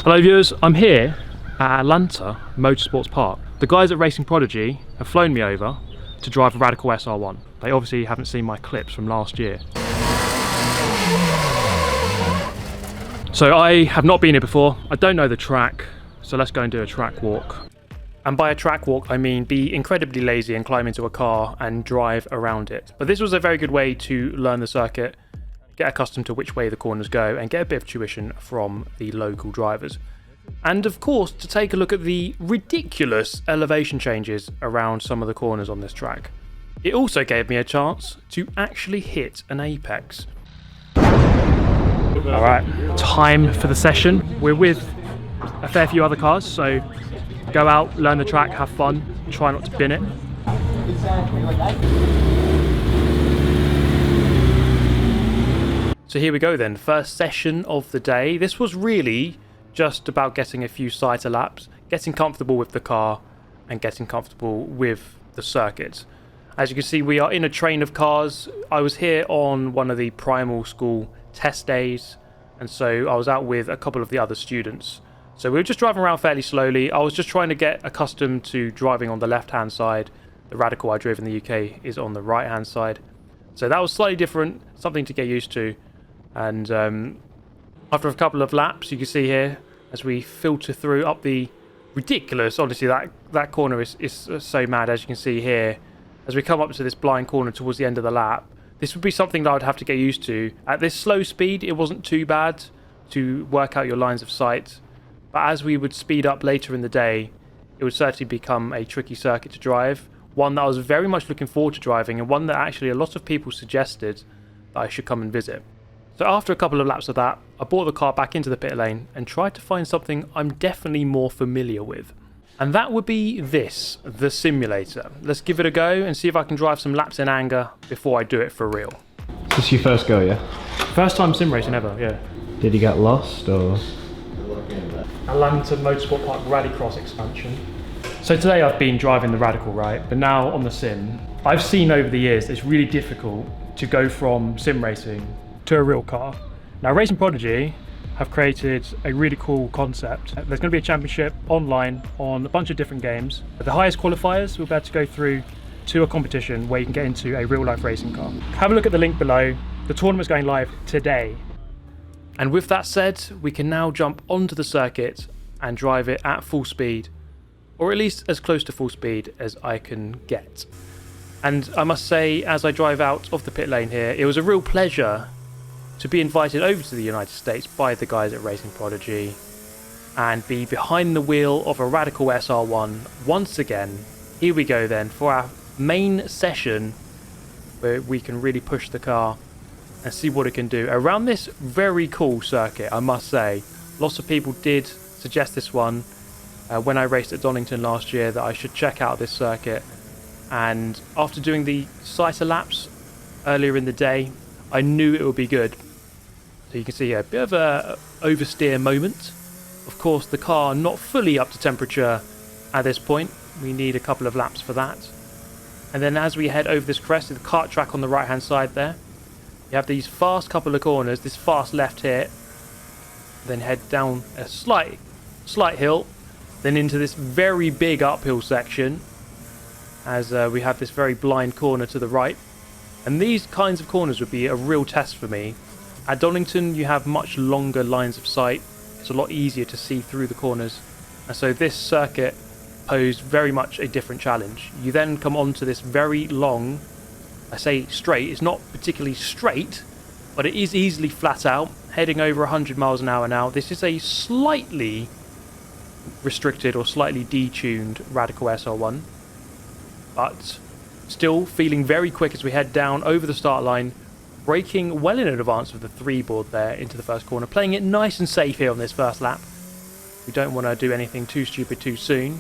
Hello viewers, I'm here at Atlanta Motorsports Park. The guys at Racing Prodigy have flown me over to drive a Radical SR1. They obviously haven't seen my clips from last year. So I have not been here before, I don't know the track, so let's go and do a track walk. And by a track walk I mean be incredibly lazy and climb into a car and drive around it. But this was a very good way to learn the circuit, get accustomed to which way the corners go and get a bit of tuition from the local drivers. And of course to take a look at the ridiculous elevation changes around some of the corners on this track. It also gave me a chance to actually hit an apex. Alright, time for the session. We're with a fair few other cars, so go out, learn the track, have fun, try not to bin it. So here we go then, first session of the day. This was really just about getting a few sighter laps, getting comfortable with the car and getting comfortable with the circuit. As you can see, we are in a train of cars. I was here on one of the Primal School test days, and so I was out with a couple of the other students. So we were just driving around fairly slowly. I was just trying to get accustomed to driving on the left-hand side. The Radical I drove in the UK is on the right-hand side. So that was slightly different, something to get used to. And after a couple of laps, you can see here, as we filter through up the ridiculous, honestly, that corner is so mad, as you can see here. As we come up to this blind corner towards the end of the lap, this would be something that I would have to get used to. At this slow speed, it wasn't too bad to work out your lines of sight. But as we would speed up later in the day, it would certainly become a tricky circuit to drive. One that I was very much looking forward to driving, and one that actually a lot of people suggested that I should come and visit. So after a couple of laps of that, I brought the car back into the pit lane and tried to find something I'm definitely more familiar with. And that would be this, the simulator. Let's give it a go and see if I can drive some laps in anger before I do it for real. Is this your first go, yeah? First time sim racing ever, yeah. Did you get lost or? Atlanta Motorsport Park Rallycross expansion. So today I've been driving the Radical, right? But now on the sim, I've seen over the years that it's really difficult to go from sim racing to a real car. Now Racing Prodigy have created a really cool concept. There's going to be a championship online on a bunch of different games. The highest qualifiers will be able to go through to a competition where you can get into a real life racing car. Have a look at the link below. The tournament's going live today. And with that said, we can now jump onto the circuit and drive it at full speed, or at least as close to full speed as I can get. And I must say, as I drive out of the pit lane here, it was a real pleasure to be invited over to the United States by the guys at Racing Prodigy and be behind the wheel of a Radical SR1 once again. Here we go then for our main session where we can really push the car and see what it can do around this very cool circuit, I must say. Lots of people did suggest this one when I raced at Donington last year, that I should check out this circuit, and after doing the sighter laps earlier in the day, I knew it would be good. So you can see a bit of a oversteer moment. Of course, the car not fully up to temperature at this point. We need a couple of laps for that. And then as we head over this crest, the kart track on the right hand side there, you have these fast couple of corners, this fast left here, then head down a slight hill, then into this very big uphill section as we have this very blind corner to the right. And these kinds of corners would be a real test for me. At Donington you have much longer lines of sight, it's a lot easier to see through the corners, and so this circuit posed very much a different challenge. You then come onto this very long, I say straight, it's not particularly straight, but it is easily flat out, heading over 100 miles an hour now. This is a slightly restricted or slightly detuned Radical SR1, but still feeling very quick as we head down over the start line, braking well in advance of the 3 board there into the first corner, playing it nice and safe here on this first lap. We don't want to do anything too stupid too soon,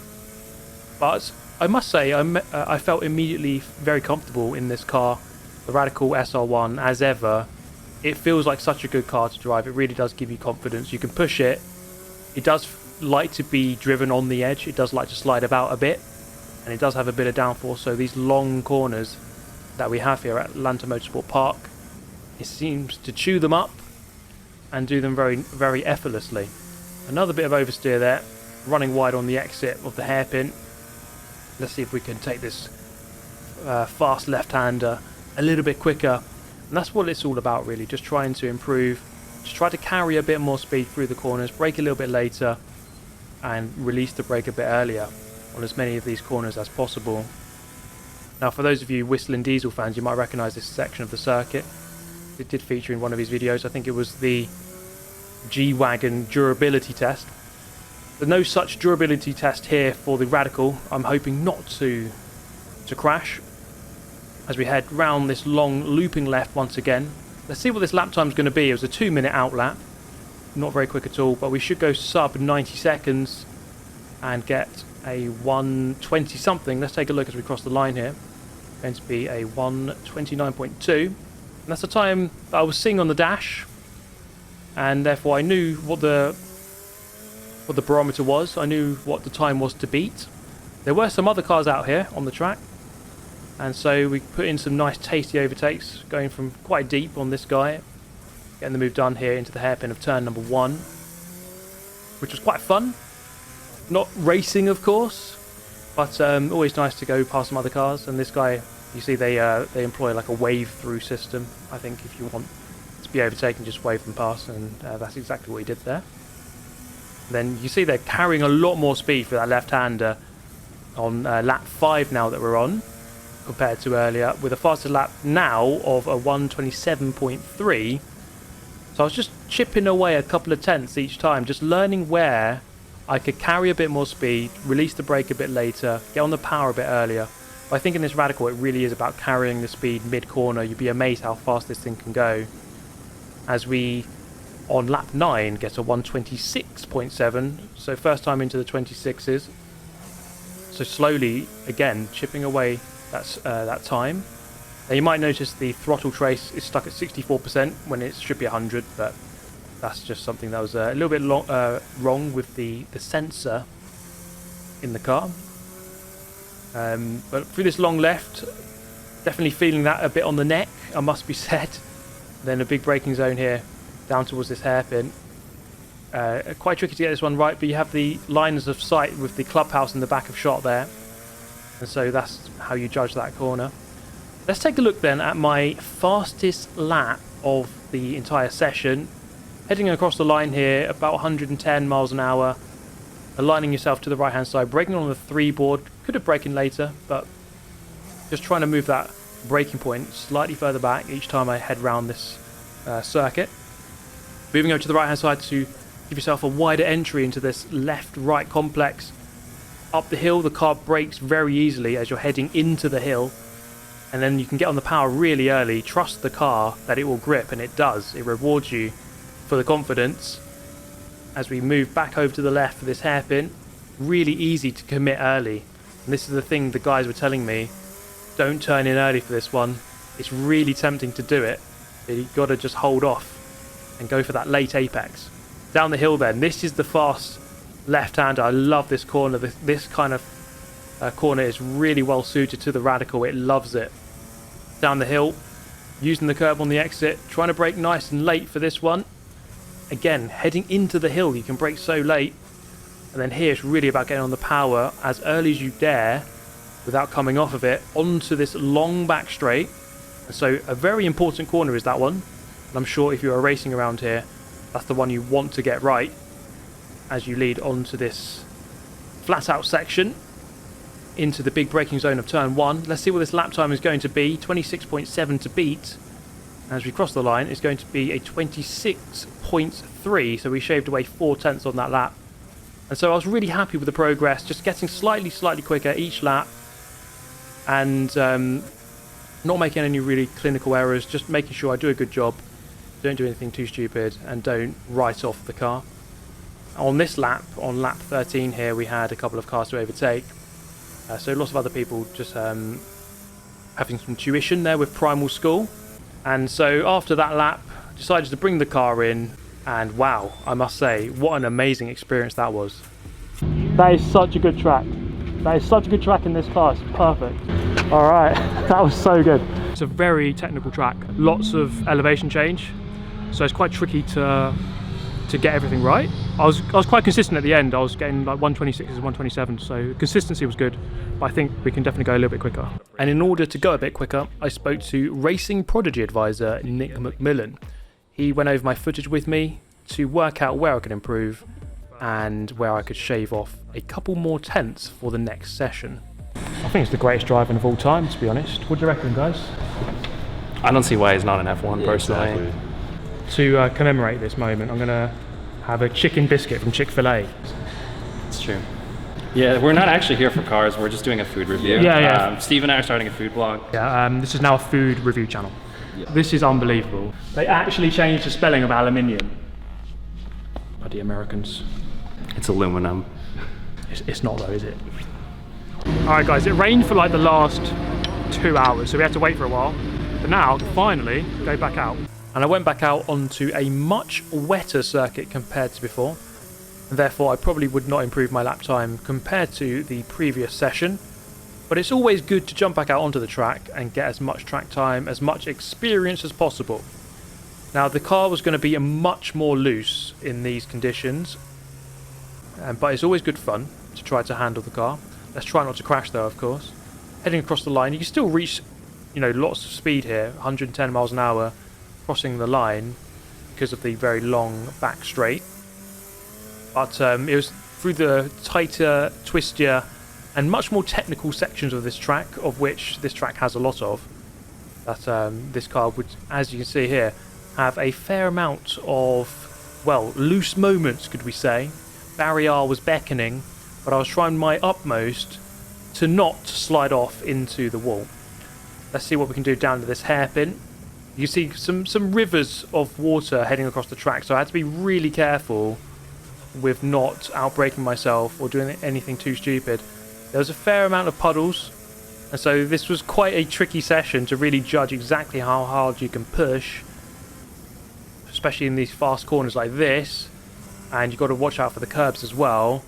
but I must say I felt immediately very comfortable in this car, the Radical SR1 as ever. It feels like such a good car to drive. It really does give you confidence. You can push it. It does like to be driven on the edge. It does like to slide about a bit, and it does have a bit of downforce. So these long corners that we have here at Atlanta Motorsport Park, it seems to chew them up and do them very, very effortlessly. Another bit of oversteer there, running wide on the exit of the hairpin. Let's see if we can take this fast left-hander a little bit quicker. And that's what it's all about, really, just trying to improve, just try to carry a bit more speed through the corners, brake a little bit later, and release the brake a bit earlier on as many of these corners as possible. Now, for those of you Whistling Diesel fans, you might recognise this section of the circuit. It did feature in one of his videos. I think it was the G-Wagon durability test. There's no such durability test here for the Radical. I'm hoping not to crash as we head round this long looping left once again. Let's see what this lap time is going to be. It was a 2-minute out lap. Not very quick at all, but we should go sub 90 seconds and get a 120 something. Let's take a look as we cross the line here. Going to be a 129.2. And that's the time that I was seeing on the dash, and therefore I knew what the barometer was. I knew what the time was to beat. There were some other cars out here on the track, and so we put in some nice tasty overtakes, going from quite deep on this guy, getting the move done here into the hairpin of turn number 1, which was quite fun. Not racing, of course, but always nice to go past some other cars. And this guy, you see, they employ like a wave through system. I think if you want to be overtaken, just wave them past, and that's exactly what he did there. Then you see they're carrying a lot more speed for that left-hander on lap 5 now that we're on, compared to earlier, with a faster lap now of a 127.3. So I was just chipping away a couple of tenths each time, just learning where I could carry a bit more speed, release the brake a bit later, get on the power a bit earlier. But I think in this Radical it really is about carrying the speed mid-corner. You'd be amazed how fast this thing can go. As we, on lap 9, get a 126.7, so first time into the 26s. So slowly, again, chipping away that time. Now you might notice the throttle trace is stuck at 64% when it should be 100, but that's just something that was a little bit wrong with the sensor in the car. But through this long left, definitely feeling that a bit on the neck, I must be said. Then a big braking zone here down towards this hairpin. Quite tricky to get this one right, but you have the lines of sight with the clubhouse in the back of shot there, and so that's how you judge that corner. Let's take a look then at my fastest lap of the entire session. Heading across the line here, about 110 miles an hour, aligning yourself to the right hand side, braking on the 3 board. Could have braken later, but just trying to move that braking point slightly further back each time I head round this circuit. Moving over to the right hand side to give yourself a wider entry into this left-right complex. Up the hill, the car brakes very easily as you're heading into the hill, and then you can get on the power really early. Trust the car that it will grip, and it does. It rewards you for the confidence. As we move back over to the left for this hairpin, really easy to commit early. And this is the thing the guys were telling me, don't turn in early for this one. It's really tempting to do it, but you've got to just hold off and go for that late apex. Down the hill then, this is the fast left-hander. I love this corner. This kind of corner is really well suited to the Radical. It loves it. Down the hill, using the curb on the exit, trying to brake nice and late for this one. Again, heading into the hill, you can brake so late. And then here it's really about getting on the power as early as you dare without coming off of it onto this long back straight. And so a very important corner is that one. And I'm sure if you are racing around here, that's the one you want to get right as you lead onto this flat out section into the big braking zone of turn 1. Let's see what this lap time is going to be. 26.7 to beat. As we cross the line, it's going to be a 26.3, so we shaved away 4 tenths on that lap. And so I was really happy with the progress, just getting slightly quicker each lap, and not making any really clinical errors, just making sure I do a good job, don't do anything too stupid, and don't write off the car. On this lap, on lap 13 here, we had a couple of cars to overtake, so lots of other people just having some tuition there with Primal School. And so after that lap, decided to bring the car in, and wow, I must say, what an amazing experience that was. That is such a good track. That is such a good track in this class. Perfect. All right, that was so good. It's a very technical track, lots of elevation change, so it's quite tricky to to get everything right. I was quite consistent at the end. I was getting like 126s and 127, so consistency was good, but I think we can definitely go a little bit quicker. And in order to go a bit quicker, I spoke to racing prodigy advisor Nick McMillan. He went over my footage with me to work out where I could improve and where I could shave off a couple more tenths for the next session. I think it's the greatest driving of all time, to be honest. What do you reckon, guys? I don't see why he's not an F1 personally. Exactly. To commemorate this moment, I'm going to have a chicken biscuit from Chick-fil-A. It's true. Yeah, we're not actually here for cars, we're just doing a food review. Yeah. Steve and I are starting a food blog. Yeah, this is now a food review channel. Yeah. This is unbelievable. They actually changed the spelling of aluminium. Bloody Americans. It's aluminum. It's not though, is it? Alright guys, it rained for like the last 2 hours, so we had to wait for a while. But now, finally, go back out. And I went back out onto a much wetter circuit compared to before. And therefore, I probably would not improve my lap time compared to the previous session. But it's always good to jump back out onto the track and get as much track time, as much experience as possible. Now, the car was going to be much more loose in these conditions. But it's always good fun to try to handle the car. Let's try not to crash though, of course. Heading across the line, you can still reach, lots of speed here, 110 miles an hour crossing the line because of the very long back straight. But it was through the tighter, twistier and much more technical sections of this track, of which this track has a lot of, that this car would, as you can see here, have a fair amount of, well, loose moments, could we say. Barrier was beckoning, but I was trying my utmost to not slide off into the wall. Let's see what we can do down to this hairpin. You see some rivers of water heading across the track, so I had to be really careful with not outbraking myself or doing anything too stupid. There was a fair amount of puddles, and so this was quite a tricky session to really judge exactly how hard you can push, especially in these fast corners like this. And you've got to watch out for the curbs as well,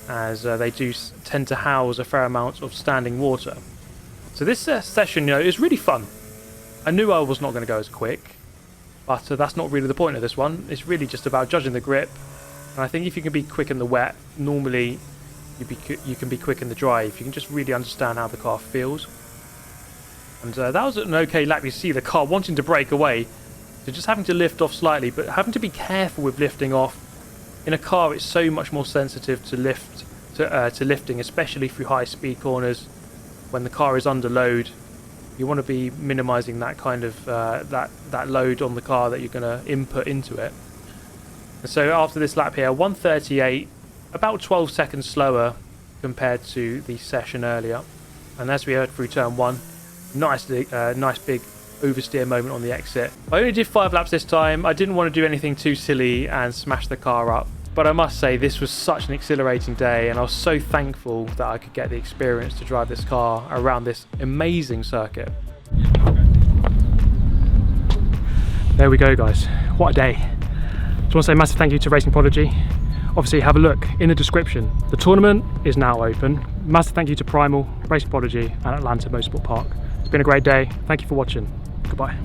as they do tend to house a fair amount of standing water. So this session, is really fun. I knew I was not going to go as quick, but that's not really the point of this one. It's really just about judging the grip, and I think if you can be quick in the wet, normally you can be quick in the dry if you can just really understand how the car feels. And that was an okay lap. You see the car wanting to break away, so just having to lift off slightly, but having to be careful with lifting off. In a car, it's so much more sensitive to lifting, especially through high speed corners. When the car is under load, you want to be minimizing that kind of that load on the car that you're going to input into it. And so after this lap here, 138, about 12 seconds slower compared to the session earlier. And as we heard through turn 1, nice big oversteer moment on the exit. I only did 5 laps this time. I didn't want to do anything too silly and smash the car up. But I must say, this was such an exhilarating day, and I was so thankful that I could get the experience to drive this car around this amazing circuit. There we go, guys. What a day. Just want to say a massive thank you to Racing Prodigy. Obviously, have a look in the description. The tournament is now open. Massive thank you to Primal, Racing Prodigy and Atlanta Motorsport Park. It's been a great day. Thank you for watching. Goodbye.